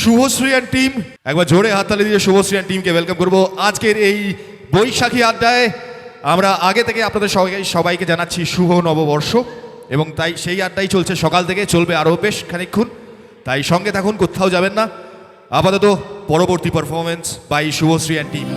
Subhashree and team, একবার জোরে হাততালি দিয়ে শুভশ্রী অ্যান্ড টিমকে ওয়েলকাম করবো আজকের এই বৈশাখী আড্ডায়। আমরা আগে থেকে আপনাদের সবাইকে জানাচ্ছি শুভ নববর্ষ, এবং তাই সেই আড্ডাই চলছে সকাল থেকে, চলবে আরও বেশ খানিকক্ষণ, তাই সঙ্গে থাকুন, কোথাও যাবেন না। আপাতত পরবর্তী performance by Subhashree and team.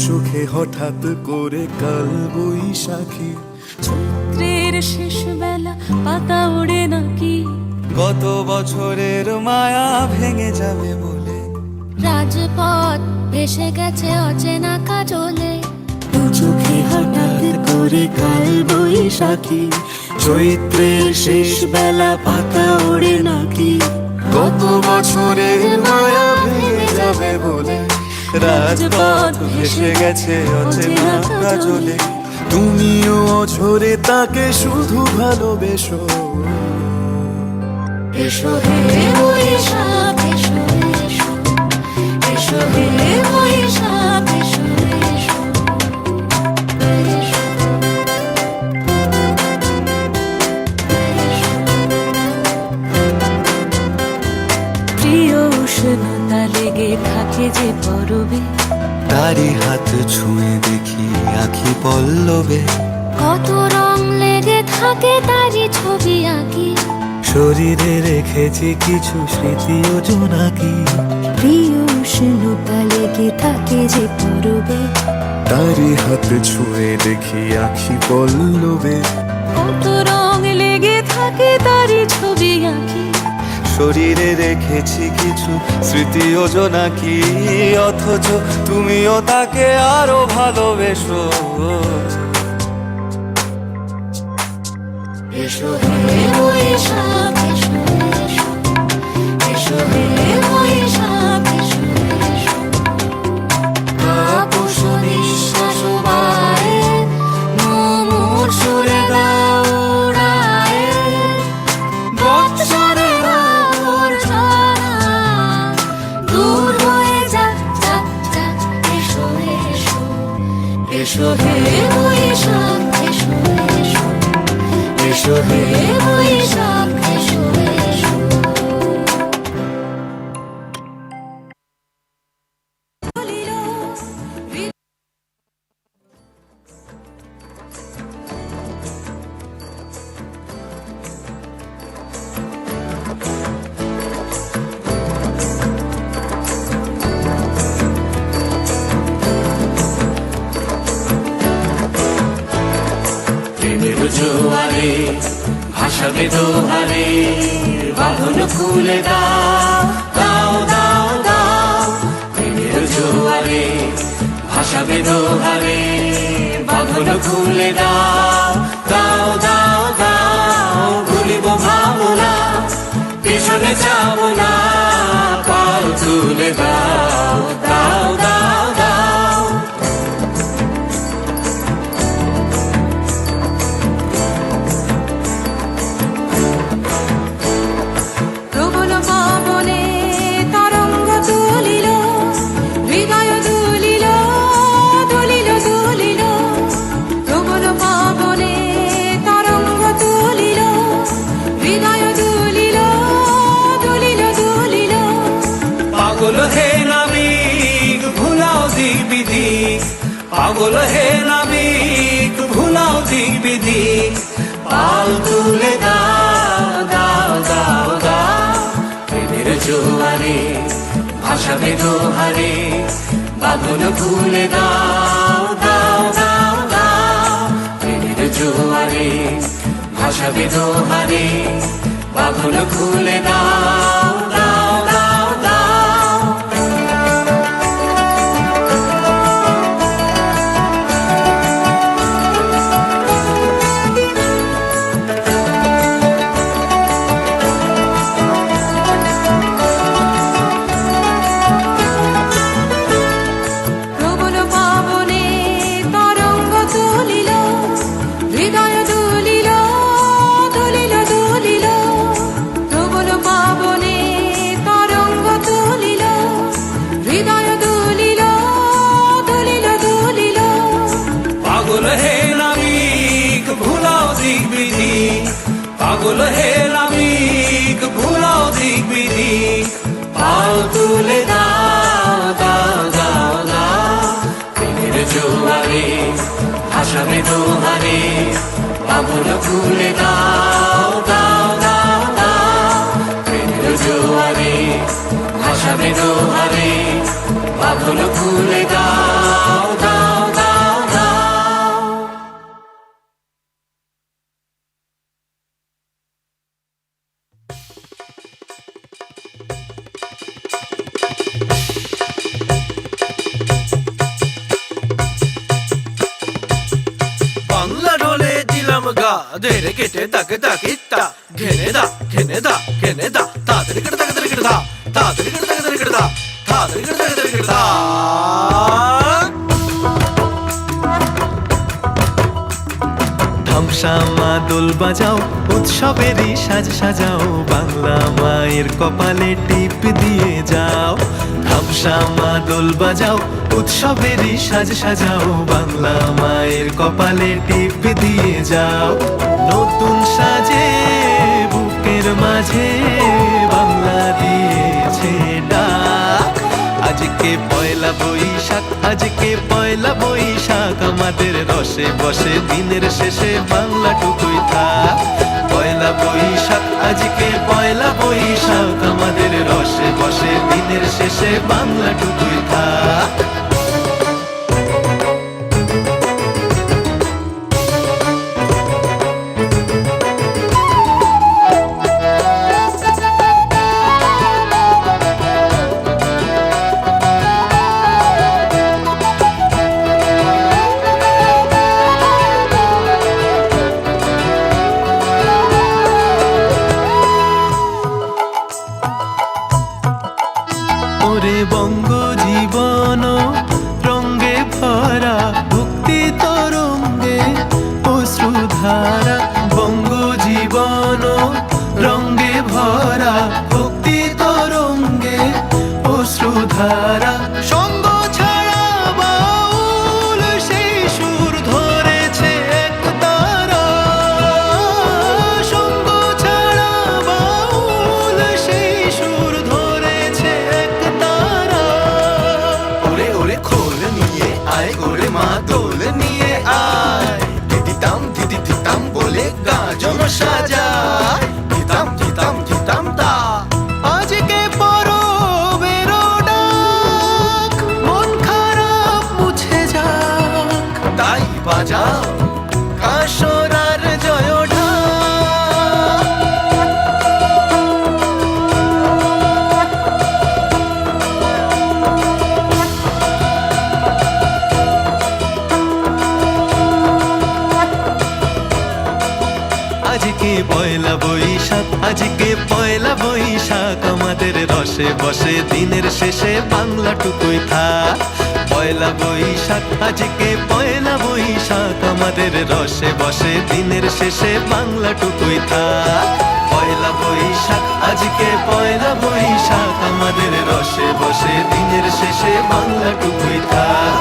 চোখে হঠাৎ করে কাল বৈশাখী, চৈত্রের শেষ বেলা পাতা ওড়ে নাকি, গত বছরের মায়া ভেঙে যাবে বলে রাজপথ ভেসে গেছে অচেনা কাজলে। দু চোখে হঠাৎ করে কাল বৈশাখী, চৈত্রের শেষ বেলা পাতা ওড়ে নাকি, গত বছরের মায়া ভেঙে যাবে বলে রাজপথ ভেসে গেছে অচেনা কাজলে। তুমিও অঝরে তাকে শুধু ভালোবেসো, এসো হে বৈশাখ এসো এসো, এসো হে বৈশাখ এসো এসো, প্রিয় উষ্ণতা লেগে থাকে যে পরবে, তারি হাত ছুঁয়ে দেখি আখি পল্লবে, কত রং লেগে থাকে তারই ছবি আঁকি, শরীরে রেখেছি কিছু স্মৃতি ও জোনাকি। প্রিয় উষ্ণতা লেগে থাকে যে পরবে, তারি হাত ছুঁয়ে দেখি আখি পল্লবে, কত রং লেগে থাকে তারই ছবি আঁকি, শরীরে রেখেছি কিছু স্মৃতি ও জোনাকি। অথচ তুমিও তাকে আরো ভালোবেসো, এসো হে বৈশাখ এসো এসো, এসো হে বৈশাখ এসো এসো, তাপস নিঃশ্বাস বায়ে মোমোর সুরে দাও উড়ায়ে, বৎসরের আবর্জনা দূর হয়ে যাক যাক যাক, এসো এসো, এসো হে বৈশাখ এসো এসো, এসো হে বৈশাখ এসো এসো। প্রেমের জোয়ারে ভাসাবে দোহারে, বাঁধন খুলে দাও দাও দাও দাও। প্রেমের জোয়ারে ভাসাবে দোহারে, বাঁধন খুলে দাও দাও দাও দাও। ভুলিব ভাবনা পেছনে যাব না, পাল তুলে দাও দাও দাও দাও। প্রবল পবনে তরঙ্গ তুলিল, হৃদয় দুলিল দুলিল দুলিল, প্রবল পবনে তরঙ্গ তুলিল, হৃদয় দুলিল দুলিল দুলিল। পাগল হে নাবিক ভুলাও দিক বিদিক, পাগল হে নাবিক ভুলাও দিক বিদিক। পাল তুলে দাও দাও দাও দাও। প্রেমের জোয়ারে ভাসাবে দোহারে, বাঁধন খুলে দাও দাও দাও দাও। প্রেমের জোয়ারে ভাসাবে দোহারে, বাঁধন খুলে দাও দাও দাও দাও। প্রবল পবনে তরঙ্গ তুলিল, পাগল হে নাবিক ভুলাও দিক বিদিক পাল তুলে দাও দাও দাও দাও প্রেমের জোয়ারে ভাসাবে দোহারে পাগল খুলে দাও দাও দাও দাও প্রেমের জোয়ারে ভাসাবে দোহারে পাগল খুলে দাও দাও দাও দাও বাংলা রোলে দিলাম গা ধেরে কেটে তাকে তাকিতা ঘেনে দা ঘেনে দা ঘেনে দা তাড়াতাড়ি কেটে তাড়াতাড়ি কেটে দা তাড়াতাড়ি কেটে তাড়াতাড়ি কেটে দা তাড়াতাড়ি কেটে তাড়াতাড়ি কেটে দা ধামসা মা দোল বাজাও উৎসবেরই সাজ সাজাও বাংলা মায়ের কপালে টিপ দিয়ে যাও ধামসা মা দোল বাজাও উৎসবেরই সাজ সাজাও বাংলা মায়ের কপালে টিপ দিয়ে যাও নতুন সাজে বুকের মাঝে বাংলা দিয়েছে ডাক আজকে পয়লা বৈশাখ আজকে পয়লা বৈশাখ আমাদের রসে বসে দিনের শেষে বাংলাটুকুই থাক পয়লা বৈশাখ আজকে পয়লা বৈশাখ আমাদের রসে বসে দিনের শেষে বাংলাটুকুই থাক ওরে বঙ্গ জীবন রঙ্গে ভরা ভক্তি তরঙ্গে অশ্রুধারা বঙ্গ জীবন রঙ্গে ভরা ভক্তি তরঙ্গে অশ্রুধারা সঙ্গ ছাড়া বাউল সেই সুর ধরেছে এক তারা সঙ্গ ছাড়া বাউল সেই সুর ধরেছে এক তারা ওরে ওরে খোল নিয়ে আয় গোরে মা দোল নিয়ে আয় দিদি দিতাম বলে গাজন সাজায় দিতাম দিতাম দিতাম তা আজকে পরবের ডাক মন খারাপ মুছে যাক তাই বাজাও কাশরার জয় ঢাক আজকে পয়লা বৈশাখ আজকে পয়লা বৈশাখ আমাদের রসে বসে দিনের শেষে বাংলাটুকুই থাক পয়লা বৈশাখ আজকে পয়লা বৈশাখ আমাদের রসে বসে দিনের শেষে বাংলাটুকুই থাক পয়লা বৈশাখ আজকে পয়লা বৈশাখ আমাদের রসে বসে দিনের শেষে বাংলাটুকুই থাক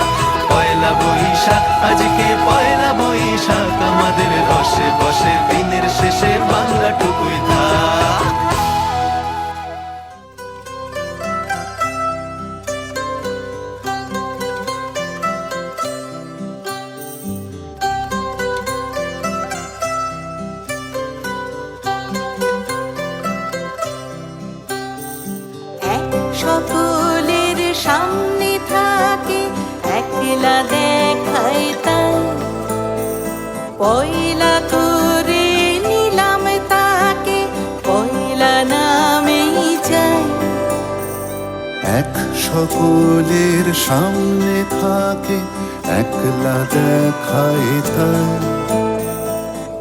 পয়লা বৈশাখ আজকে পয়লা বৈশাখ আমাদের রসে বসে দিনের শেষে বাংলাটুকুই থাক এক সকলের সামনে থাকে একলা দেখায় তাই পয়লা করে নিলাম তাকে পয়লা নামেই যায় এক সকলের সামনে থাকে একলা দেখায় তাই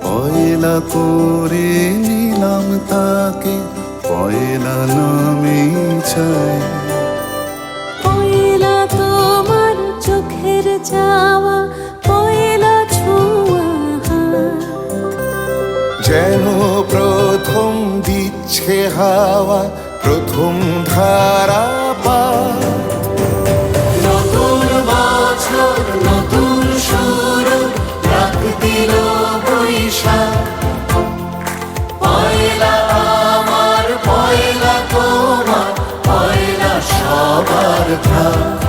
পয়লা করে নিলাম তাকে পয়লা নামে চাই পয়লা তোমার চোখের যাওয়া পয়লা ছোঁয়া হাত। যেন প্রথম দিচ্ছে হাওয়া প্রথম ধারা পা নতুন বছর নতুন শুরু রাখ দিল বৈশাখ থাক।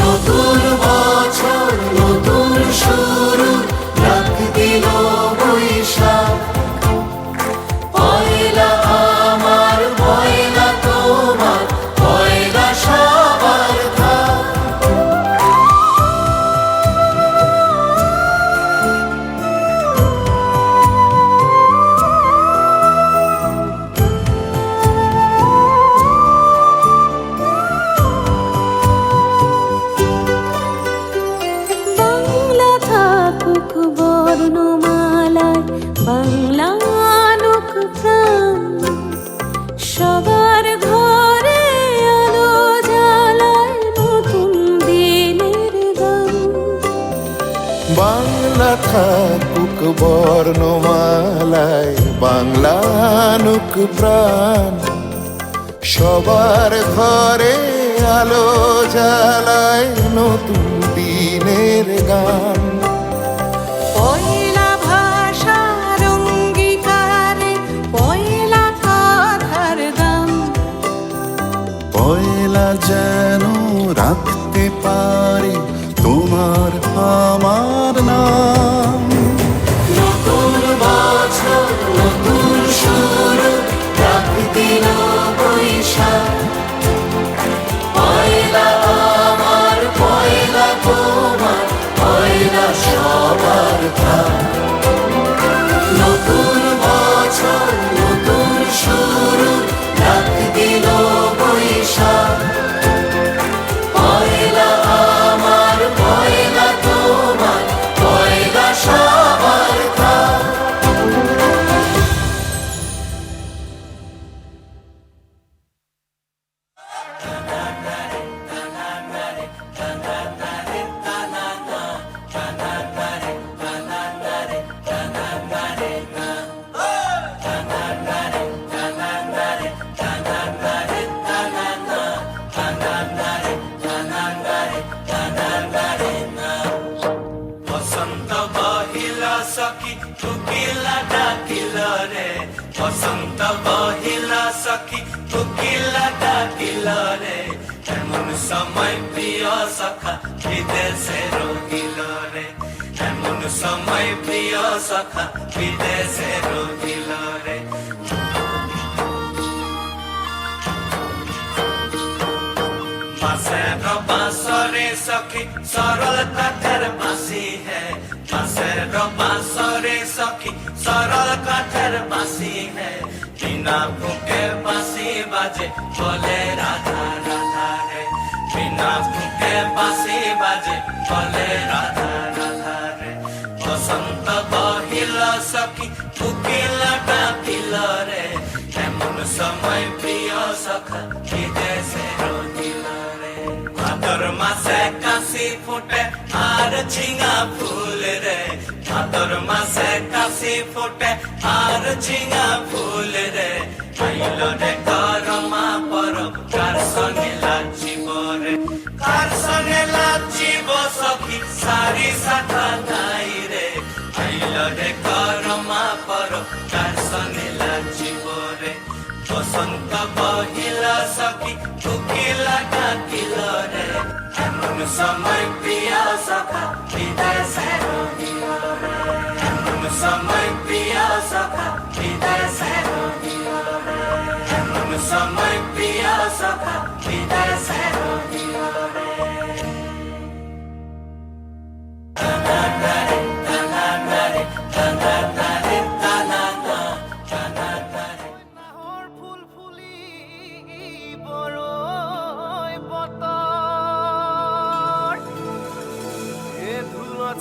নতুন বছর নতুন শুরু, ডাক দিল বৈশাখ। পয়লা আমার পয়লা তোমার, পয়লা সবার থাক। বাংলা থাকুক বর্ণমালায়, বাংলা আনুক প্রাণ। সবার ঘরে আলো জ্বালায় নতুন দিনের গান। বাংলা থাকুক বর্ণমালায়, বাংলা আনুক প্রাণ। সবার ঘরে আলো জ্বালায় নতুন দিনের গান। পয়লা ভাষার অঙ্গীকারে পয়লা কথার দাম। পয়লা যেন রাখতে পারে তোমার আমার নাম। নতুন বছর নতুন শুরু, ডাক দিল বৈশাখ। পয়লা আমার পয়লা তোমার, পয়লা সবার থাক। নতুন বছর নতুন শুরু, ডাক দিল বৈশাখ। পয়লা আমার পয়লা তোমার, পয়লা সবার থাক। বসন্ত বহিলা সখী কোকিলা ডাকিল রে, বসন্ত বহিলা সখী কোকিলা ডাকিল রে। এমন সময় প্রিয় সখা বিদেশে রহিল রে, এমন সময় প্রিয় সখা বিদেশে রহিল রে। মাসের বাঁশরে সখী সরল কাঠের বাঁশি হে, মাসের বাঁশরে সখী সরল কাঠের বাঁশি হে। বিনা ফুকে বাঁশি বাজে বলে রাধা রাধা রে, বিনা ফুকে বাঁশি বাজে বলে রাধা রাধা রে। বসন্ত বহিল সখী কোকিলা ডাকিল রে, এমন সময় প্রিয় সখা বিদেশে রহিল রে। ভাদর মাসে কাশি ফুটে আর ঝিঙা ফুল রে, ভাদর মাসে কাশি ফুটে আর ঝিঙা ফুল রে। আইল রে করমা পরব, কার সঙ্গে লাচিব রে, কার সঙ্গে লাচিব সখী সারি সাথা গাই রে। আইল রে করমা পরব, কার সঙ্গে লাচিব রে। বসন্ত বহিলা সখী কোকিলা ডাকিল রে, এমন সময় প্রিয় সখা বিদেশে রহিল রে, এমন সময় প্রিয় সখা বিদেশে রহিল রে, এমন সময় প্রিয় সখা বিদেশে রহিল রে।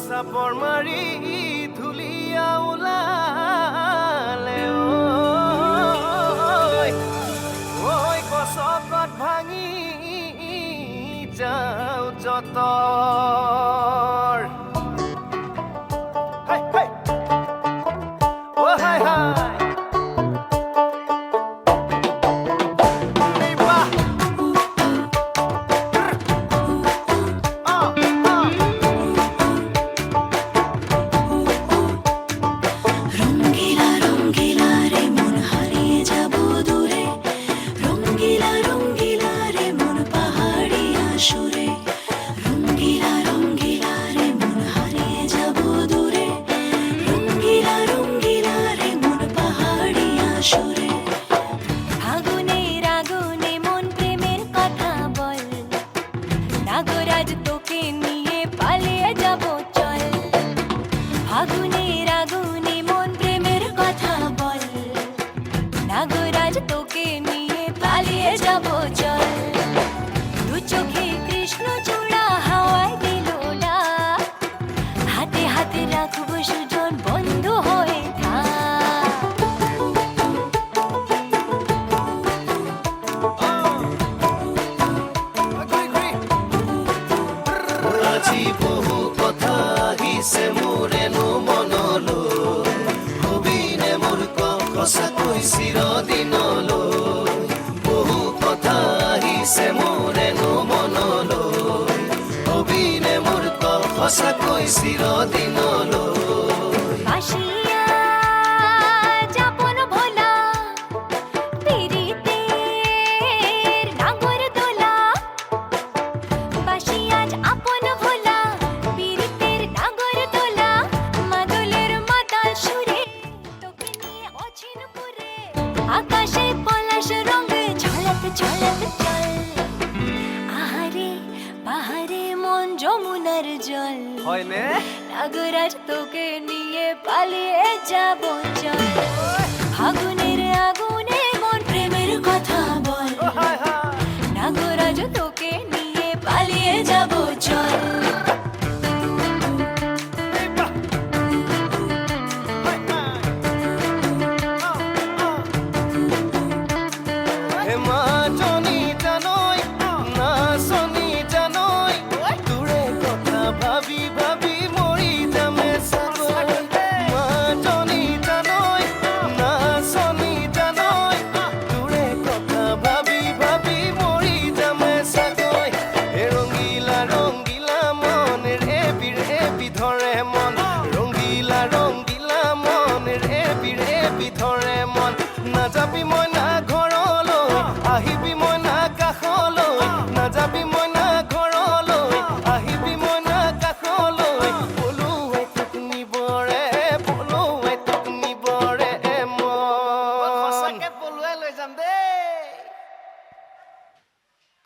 চাপৰ মাৰি ধুলীয়া ওলালে ঐ গছকত ভাঙি যাওঁ যতৰ। হাই হাই অ হাই হাই রঙ্গিলা রঙ্গিলা রে মন হারিয়ে যাব দূরে, রঙ্গিলা রঙ্গিলা রে মন পাহাড় আহিছে মোৰেনো মনলৈ হবিনে মোৰ সঁচাকৈ চিৰদিনলৈ বহু কথা আহিছে মোৰেনো মনলৈ হবিনে মোৰ সঁচাকৈ চিৰদিনলৈ বাসিয়া যাপন ভোলা পিরিতের নাগর দোলা বাসিয়া আপন ভোলা পিরিতের নাগর দোলা মাদলের মাতাল সুরে তোকে নিয়ে অচিন পুরে আকাশে পলাশ রঙে ঝলক ঝলক চল আহারে পাহাড়ে মন যমুনার জল হয়নে নাগরাজ তোকে নিয়ে পালিয়ে যাব চল ফাগুনের আগুনে মন প্রেমের কথা বল নাগরাজ তোকে নিয়ে পালিয়ে যাব চল হে মা জনি জানই না শনি জানই দূরে কথা ভাবি ভাবি মরি যামে সাগর মা জনি জানই না শনি জানই দূরে কথা ভাবি ভাবি মরি যামে সাগর হে রঙিলা রঙিলা মন রে বিধরে মন রঙিলা রঙিলা মন রে বিধৰে মন নাযাবি মই না ঘৰলৈ আহিবি মই না কাষলৈ নাযাবি মই না ঘৰলৈ আহিবি মই না কাষলৈ পলুৱাই তোক নিবৰে মন সঁচাকে পলুৱাই লৈ যাম দেই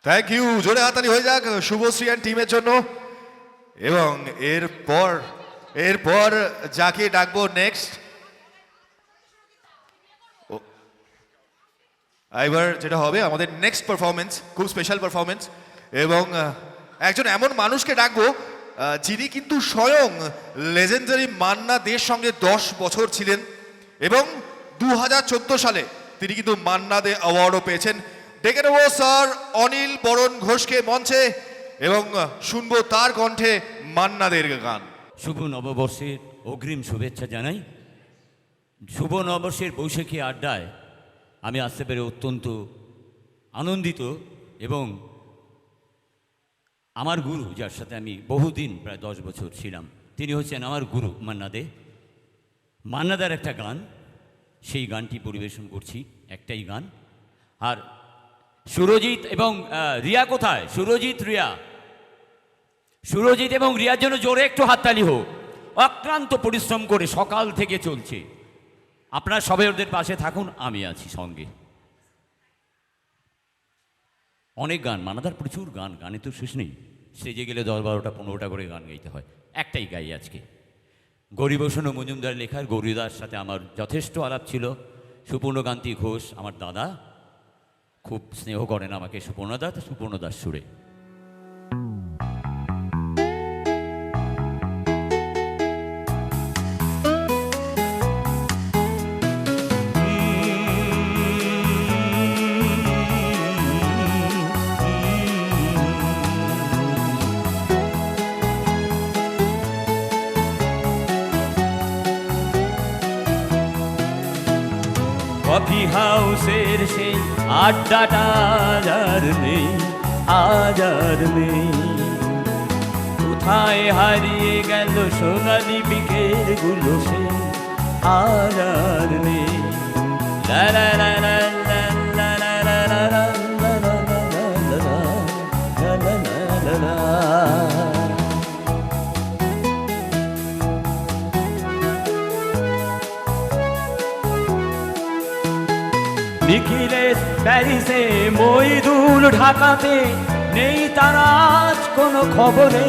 থ্যাংক ইউ, জোরে হাতালি হয়ে যাক শুভশ্রী অ্যান্ড টিমের জন্য। এবং এরপর যাকে ডাকবো নেক্সট, এবার যেটা হবে আমাদের নেক্সট পারফরমেন্স, খুব স্পেশাল পারফরমেন্স, এবং একজন এমন মানুষকে ডাকবো যিনি কিন্তু স্বয়ং লেজেন্ডারি মান্না দের সঙ্গে 10 বছর ছিলেন এবং 2014 সালে তিনি কিন্তু মান্না দে অ্যাওয়ার্ডও পেয়েছেন। ডেকে নেব স্যার অনিল বরণ ঘোষকে মঞ্চে এবং শুনবো তার কণ্ঠে মান্না দের গান। শুভ নববর্ষের অগ্রিম শুভেচ্ছা জানাই। শুভ নববর্ষের বৈশাখী আড্ডায় আমি আসতে পেরে অত্যন্ত আনন্দিত এবং আমার গুরু, যার সাথে আমি বহুদিন প্রায় 10 বছর ছিলাম, তিনি হচ্ছেন আমার গুরু মান্না দে। মান্নাদার একটা গান, সেই গানটি পরিবেশন করছি, একটাই গান। আর সুরজিৎ এবং রিয়া কোথায়? সুরজিৎ এবং রিয়ার জন্য জোরে একটু হাততালি হোক। অক্লান্ত পরিশ্রম করে সকাল থেকে চলছে। আপনারা সবাই ওদের পাশে থাকুন, আমি আছি সঙ্গে। অনেক গান, মানাদার প্রচুর গান, গানে তো শেষ নেই। স্টেজে গেলে 10-12টা 15টা করে গান গাইতে হয়, একটাই গাই আজকে। গরিবসন মজুমদার লেখার গৌরীদার সাথে আমার যথেষ্ট আলাপ ছিল। সুপর্ণকান্তি ঘোষ আমার দাদা, খুব স্নেহ করেন আমাকে সুপর্ণদার সুরে। কফি হাউসের সেই আড্ডাটা আজ আর নেই। কোথায় হারিয়ে গেল সোনালি বিকেল গুলো, সে আজ আর নেই। লা লা লা লা লা লা লা লা লা লা লা লা লা। নিখিলেশ প্যারিসে, মইদুল ঢাকাতে, নেই তার আজ কোনো খবরে।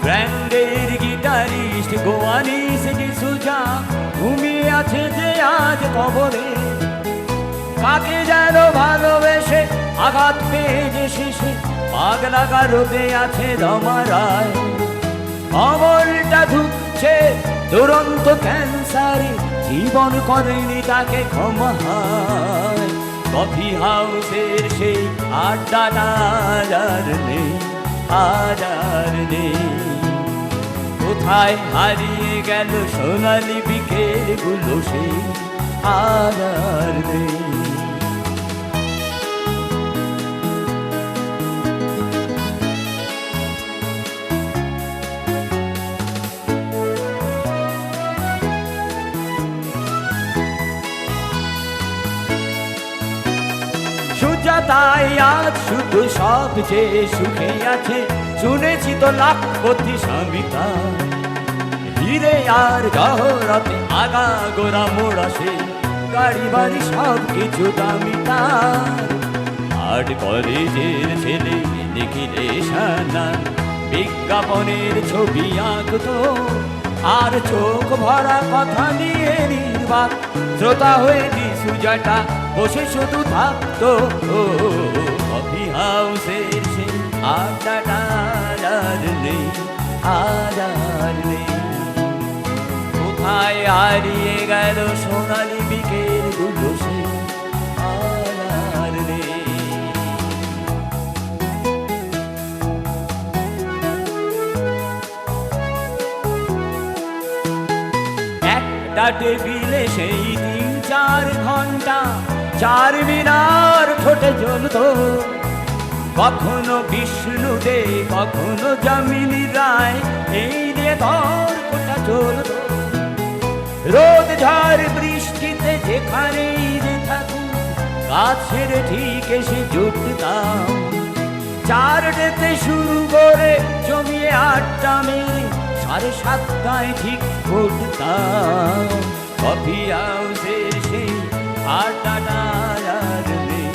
ব্র্যান্ডের গিটারিস্ট গোয়ানিস ডিসুজা ঘুমিয়ে আছে যে আজ কবরে। কাকে যেন ভালোবেসে আঘাত পেয়ে যে শেষে পাগলা গারদে আছে দমারায়। অমলটা ঢুকছে দুরন্ত ক্যান্সারে, জীবন করেনি তাকে ক্ষমা। কফি হাউসের সেই আড্ডাটা আজ আর নেই। কোথায় হারিয়ে গেল সোনালি বিকেল গুলো সে আর নেই। সুজাতাই আজ শুধু সব যে সুখে আছে, শুনেছি তো লাখপতি স্বামী তার। হিরে আর জহরতে আগা গোড়া মোড়া সে, গাড়ি বাড়ি সব কিছু দামি তার। আর্ট কলেজের ছেলে দেখিলে সানান, বিজ্ঞাপনের ছবি আঁকতো আর চোখ ভরা কথা নিয়ে নির্বাক শ্রোতা হয়ে সুজাটা বসে শুধু থাকতো। কফি হাউসের সে আড্ডাটা আর নেই, আর নেই। কোথায় হারিয়ে গেল সোনালি বিকেল গুলো সে আর নেই। একটা টেবিলে সেই 3-4 ঘন্টা চার মিনার ঠোঁটে জ্বলতো, কখনো বিষ্ণু দে কখনো যামিনী রায়, এই নিয়ে তর্কটা চলতো। রোদ ঝড় বৃষ্টিতে যেখানেই যে থাকুক, কাছের ঠিক এসে জুটতাম। 4টেতে শুরু করে জমিয়ে 8টা মেরে 7:30 ঠিক উঠতাম। কফি হাউসের সেই আড্ডাটা আর নেই,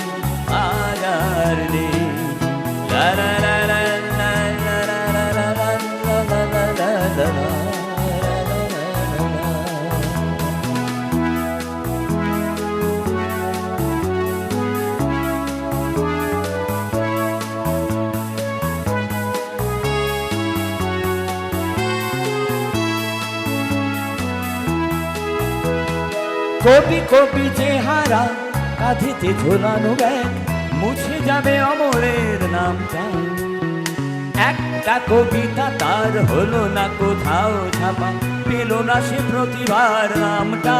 আর নেই। লা লা লা লা লা লা লা লা লা লা লা লা লা। কবি কবি চেহারা, কাঁধেতে ঝোলানো ব্যাগ, মুছে যাবে অমরের নামটা। একটা কবিতা তার হলো না কোথাও ছাপা, পেল না সে প্রতিভার নামটা।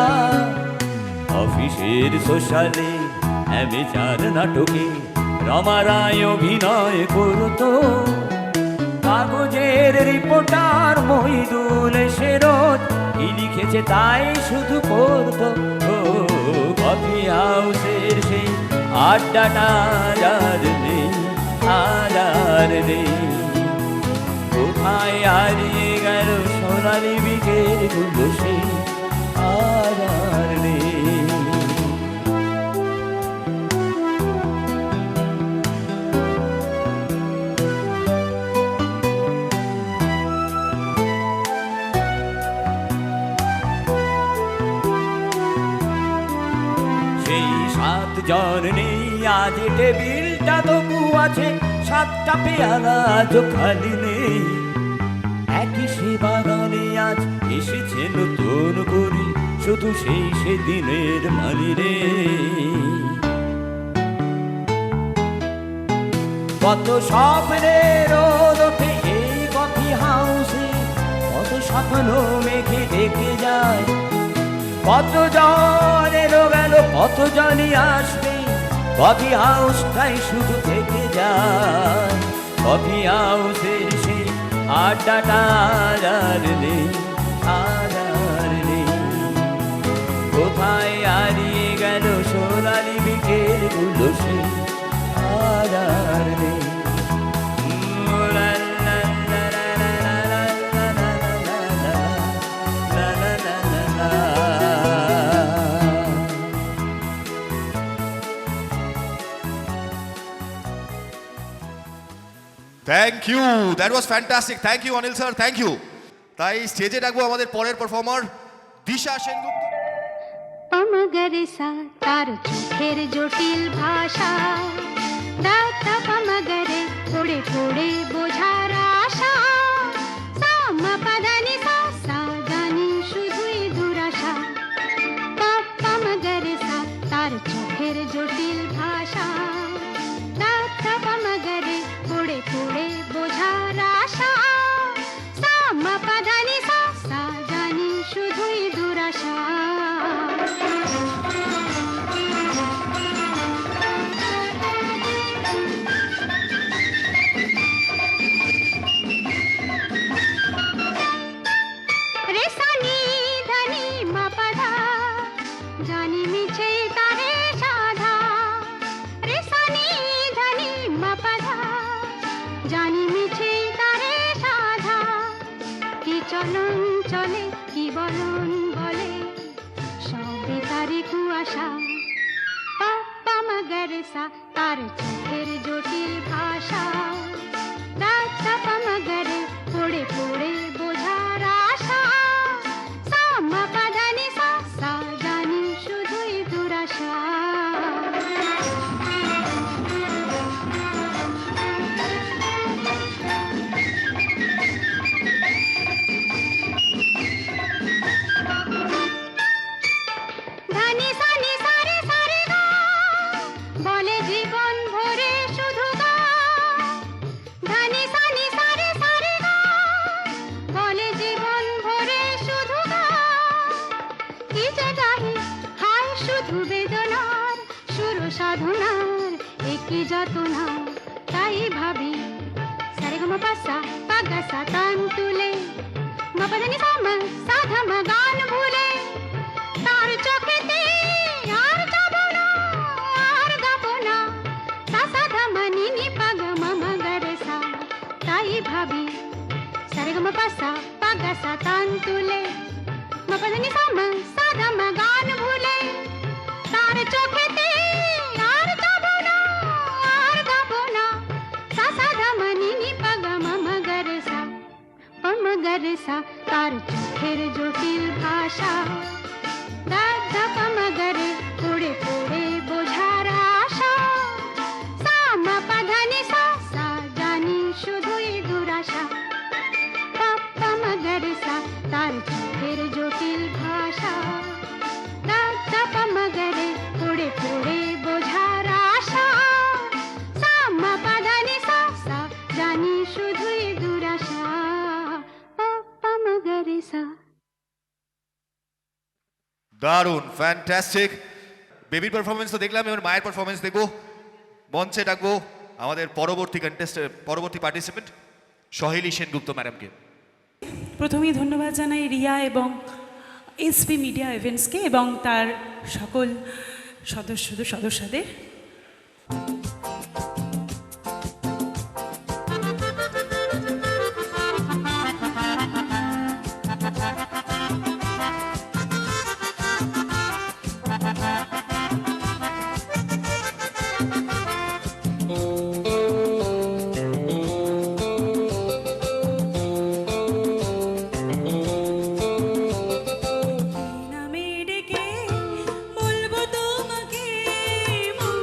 অফিসের সোশ্যালে অ্যামেচার নাটকে রমা রায় অভিনয় করতো, কাগজের রিপোর্টার মহিদুল সে রোজ কি লিখেছে তাই শুধু পড়তো। কফি হাউসের সেই আড্ডাটা আর নেই, আর নেই। কোথায় হারিয়ে গেল সোনালি বিকেল গুলো সে আর নেই। সেই 7 জন নেই আজ, টেবিলটা তবু আছে, 7টা পেয়ালা আজও খালি নেই। একই সে বাগানে আজ এসেছে নতুন করে, শুধু সেই সেদিনের মালি রে। কত স্বপ্নের রোদ ওঠে এই কফি হাউসে, কত স্বপ্ন মেঘে ডেকে যায়। কত জন এলো গেল, কত জনই আসবে, কফি হাউসটাই শুধু থেকে যায়। কফি হাউসের সে আড্ডাটা আর নেই, আর নেই। কোথায় হারিয়ে গেল সোনালি বিকেল গুলো সে আর নেই। Thank you, that was fantastic. Thank you Anil sir, thank you. তাই স্টেজে ডাকবো আমাদের পরের পারফর্মার দিশা সেনগুপ্ত। পমগরে সা তার চোখের জটিল ভাষা, দাতা পমগরে পড়ে পড়ে বোঝার আশা। সামা পাদানি সা সা জানি শুধুই দুরাশা। পমগরে সা তার চোখের জটিল ভাষা, দাতা পমগরে পড়ে পড়ে বোঝার আশা। সামা পাদানি চলন চলে কি বলন বলে সবে তারি কুয়াশা পাপ্পা মগর সা তার চোখের জটিল ভাষা দাপা মগরে পড়ে পড়ে বোঝার আশা সামা পাধানি সা সা জানি শুধুই দুরাশা ধানি সানি সারে সারে গা বলে জীবন ভরে শুধু গা ধানি সানি সারে সারে গা বলে জীবন ভরে শুধু গা কি যে গাহি হায় শুধু বেদনার সুর সাধনার একই যাতনা তাই ভাবি সারে গা পাসা পাগাসা তান তুলে মপদানি সামা সাধমা গান ভুলে তার চোখেতে আর যাব না আর গাব না সাসা ধামানি নি পাগ মামা গরেসা তাই ভাবি সারে গম পাসা পাগাসা তান তুলে মপদানি সামা সাধমা গান ভুলে তার চোখেতে আর যাব না আর গাব না সাসা ধামানি নি পাগ মামা গরেসা পমগরেসা তার চোখের জটিল ভাষা দাদা পমগরে পড়ে পড়ে বোঝার আশা সামা পাধানি সা সা জানি শুধুই দুরাশা পাপ্পা মগরেসা তার চোখের জটিল ভাষা দাদা পমগরে পড়ে পড়ে বোঝার আশা সামা পাধানি সা সা জানি শুধুই দুরাশা পাপ্পা মগরেসা দারুণ, ফ্যান্টাস্টিক। বেবির পারফরমেন্স তো দেখলাম, এবার মায়ের পারফরমেন্স দেখবো। মঞ্চে ডাকবো আমাদের পরবর্তী পার্টিসিপেন্ট সহেলি সেনগুপ্ত ম্যাডামকে। প্রথমেই ধন্যবাদ জানাই রিয়া এবং এসপি মিডিয়া ইভেন্টসকে এবং তার সকল সদস্যদের। নামে ডেকে বলবো তোমাকে মন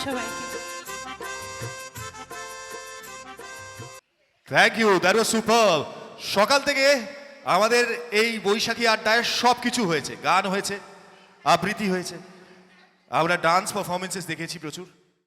সবাইকে। Thank you, that was super. সকাল থেকে আমাদের এই বৈশাখী আড্ডায় সব কিছু হয়েছে, গান হয়েছে, আবৃত্তি হয়েছে, আমরা ডান্স পারফরমেন্সেস দেখেছি প্রচুর।